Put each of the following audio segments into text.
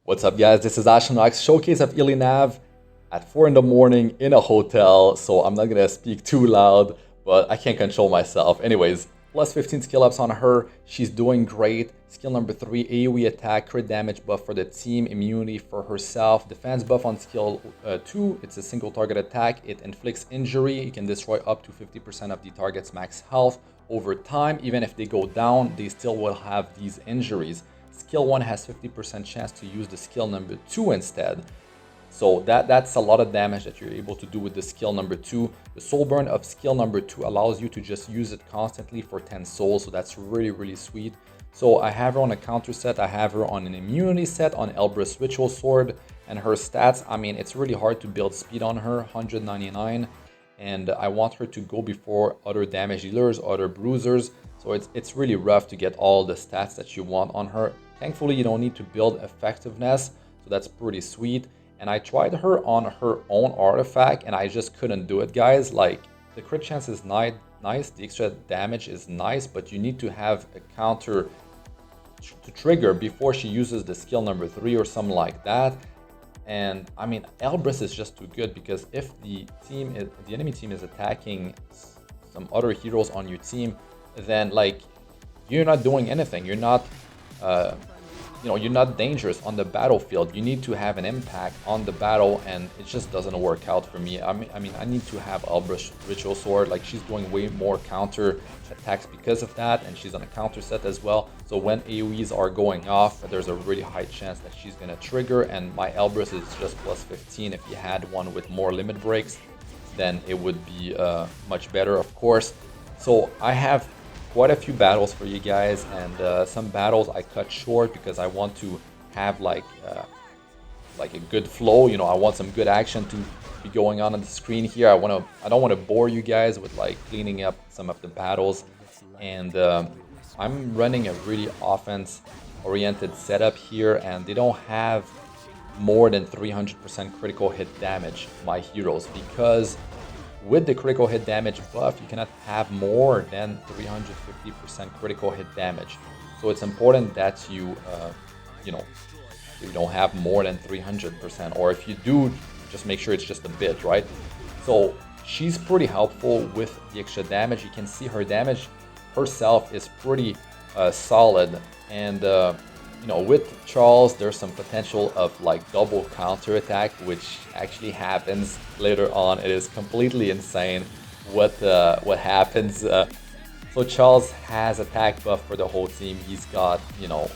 What's up, guys? This is Astranox, showcase of Ilynav at 4 in the morning in a hotel. So I'm not gonna speak too loud, but I can't control myself. Anyways, plus 15 skill ups on her. She's doing great. Skill number 3, AoE attack, crit damage buff for the team, immunity for herself. Defense buff on skill 2, it's a single target attack. It inflicts injury. You can destroy up to 50% of the target's max health over time. Even if they go down, they still will have these injuries. Skill 1 has 50% chance to use the skill number 2 instead. So that's a lot of damage that you're able to do with the skill number 2. The soul burn of skill number 2 allows you to just use it constantly for 10 souls. So that's really sweet. So I have her on a counter set. I have her on an immunity set on Elbris Ritual Sword. And her stats, I mean, it's really hard to build speed on her, 199. And I want her to go before other damage dealers, other bruisers. So it's really rough to get all the stats that you want on her. Thankfully, you don't need to build effectiveness, so that's pretty sweet. And I tried her on her own artifact, and I just couldn't do it, guys. Like, the crit chance is nice, the extra damage is nice, but you need to have a counter to trigger before she uses the skill number 3 or something like that. And I mean, Elbris is just too good, because if the enemy team is attacking some other heroes on your team, then like you're not doing anything. You're not you're not dangerous on the battlefield. You need to have an impact on the battle, and it just doesn't work out for me. I mean, I need to have Elbris Ritual Sword. Like, she's doing way more counter attacks because of that, and she's on a counter set as well. So when AoEs are going off, there's a really high chance that she's gonna trigger, and my Elbris is just plus 15. If you had one with more limit breaks, then it would be much better, of course. So I have quite a few battles for you guys, and some battles I cut short because I want to have like a good flow. You know, I want some good action to be going on the screen here. I don't want to bore you guys with like cleaning up some of the battles, and I'm running a really offense oriented setup here, and they don't have more than 300% critical hit damage, my heroes, because with the critical hit damage buff, you cannot have more than 350% critical hit damage. So it's important that you don't have more than 300%, or if you do, just make sure it's just a bit, right? So she's pretty helpful with the extra damage. You can see her damage herself is pretty solid, and with Charles, there's some potential of like double counter attack, which actually happens later on. It is completely insane what happens. So Charles has attack buff for the whole team. He's got the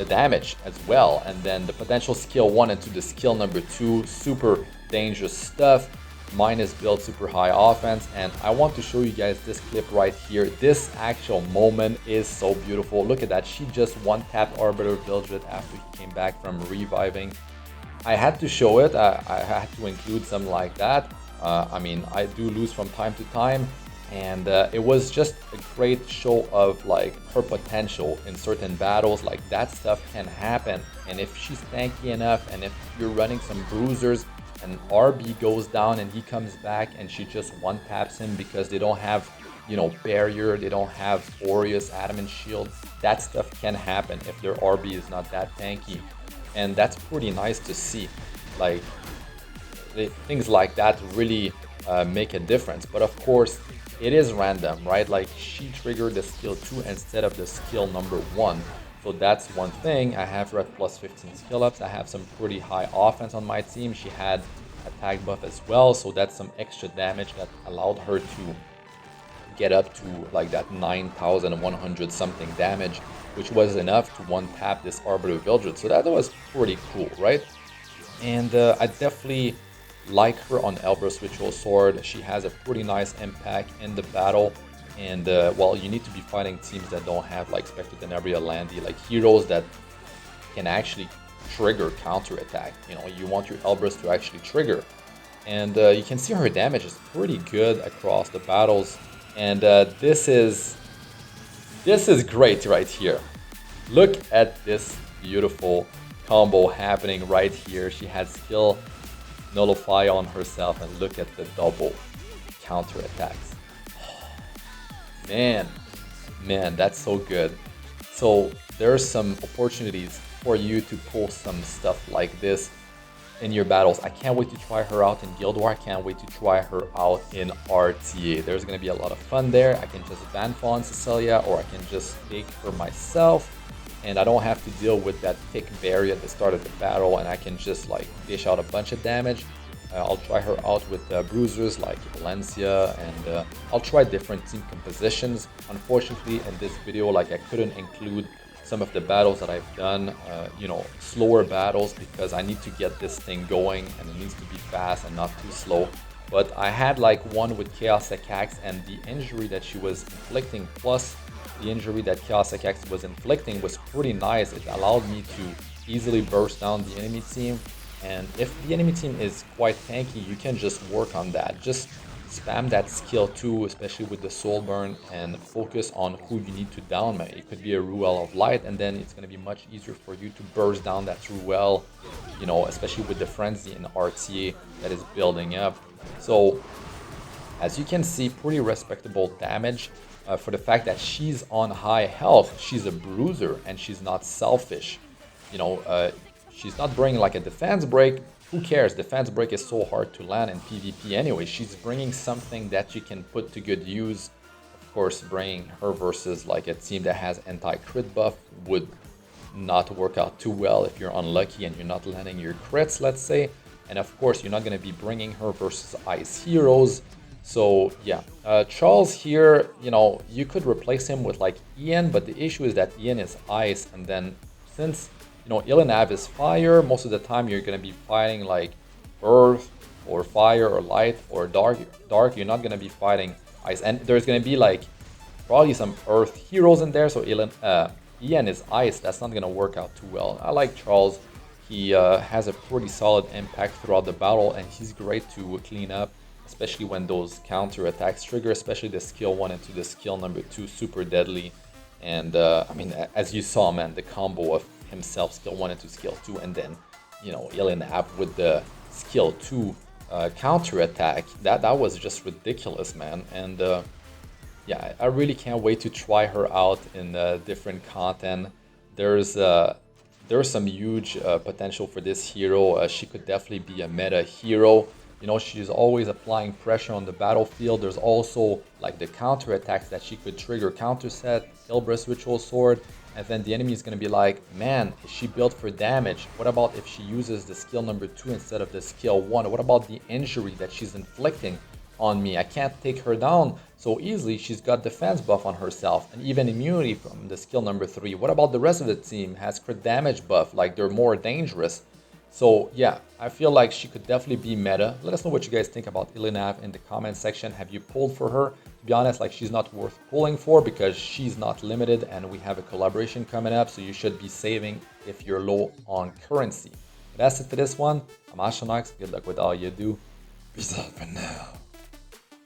damage as well, and then the potential skill 1 into the skill number 2, super dangerous stuff. Minus build, super high offense. And I want to show you guys this clip right here. This actual moment is so beautiful. Look at that. She just one-tapped Arbiter Vildred after he came back from reviving. I had to show it. I had to include something like that. I mean, I do lose from time to time, and it was just a great show of like her potential in certain battles. Like, that stuff can happen, and if she's tanky enough, and if you're running some bruisers, and RB goes down and he comes back, and she just one taps him because they don't have, barrier, they don't have Aureus, Adamant Shield. That stuff can happen if their RB is not that tanky, and that's pretty nice to see. Like, things like that really make a difference. But of course, it is random, right? Like, she triggered the skill 2 instead of the skill number 1. So that's one thing. I have her at plus 15 skill ups. I have some pretty high offense on my team. She had attack buff as well, so that's some extra damage that allowed her to get up to like that 9,100 something damage, which was enough to one tap this Arbiter Vildred. So that was pretty cool, right? And I definitely like her on Elbris Ritual Sword. She has a pretty nice impact in the battle. And well, you need to be fighting teams that don't have like Spectre Tenebria, Landy, like heroes that can actually trigger counter attack. You want your Elbris to actually trigger, and you can see her damage is pretty good across the battles. And this is great right here. Look at this beautiful combo happening right here. She had skill nullify on herself, and look at the double counter attacks. Man, that's so good. So there's some opportunities for you to pull some stuff like this in your battles. I can't wait to try her out in Guild War. I can't wait to try her out in RTA. There's going to be a lot of fun there. I can just ban on Cecilia, or I can just take her myself, and I don't have to deal with that thick barrier at the start of the battle, and I can just like dish out a bunch of damage. I'll try her out with bruisers like Valencia, and I'll try different team compositions. Unfortunately, in this video, like, I couldn't include some of the battles that I've done, you know, slower battles, because I need to get this thing going and it needs to be fast and not too slow. But I had like one with Chaos Axe, and the injury that she was inflicting plus the injury that Chaos Axe was inflicting was pretty nice. It allowed me to easily burst down the enemy team, and if the enemy team is quite tanky, you can just work on that. Just spam that skill 2, especially with the soul burn, and focus on who you need to down. It could be a Ruel of Light, and then it's going to be much easier for you to burst down that Ruel, you know, especially with the frenzy in RTA that is building up. So as you can see, pretty respectable damage for the fact that she's on high health. She's a bruiser and she's not selfish, you know. She's not bringing like a defense break. Who cares? Defense break is so hard to land in PvP anyway. She's bringing something that you can put to good use. Of course, bringing her versus like a team that has anti-crit buff would not work out too well if you're unlucky and you're not landing your crits, let's say. And of course, you're not going to be bringing her versus ice heroes. So yeah, Charles here, you know, you could replace him with like Ian, but the issue is that Ian is ice, and then since, you know, Ilynav is fire, most of the time you're going to be fighting like earth or fire or light or dark. You're not going to be fighting ice, and there's going to be like probably some earth heroes in there, so Ian is ice. That's not going to work out too well. I like Charles. He has a pretty solid impact throughout the battle, and he's great to clean up, especially when those counter attacks trigger, especially the skill 1 into the skill number 2, super deadly. And I mean, as you saw, man, the combo of himself skill 1 into skill 2, and then, you know, Ilynav with the skill 2 counter attack, that was just ridiculous, man. And yeah, I really can't wait to try her out in different content. There's some huge potential for this hero. She could definitely be a meta hero. You know, she's always applying pressure on the battlefield. There's also like the counter attacks that she could trigger, counter set, Elbris Ritual Sword, and then the enemy is going to be like, man, is she built for damage? What about if she uses the skill number 2 instead of the skill 1? What about the injury that she's inflicting on me? I can't take her down so easily. She's got defense buff on herself and even immunity from the skill number 3. What about the rest of the team? Has crit damage buff, like they're more dangerous. So yeah, I feel like she could definitely be meta. Let us know what you guys think about Ilynav in the comment section. Have you pulled for her? To be honest, like, she's not worth pulling for because she's not limited, and we have a collaboration coming up, so you should be saving if you're low on currency. But that's it for this one. I'm Astranox. Good luck with all you do. Peace out for now.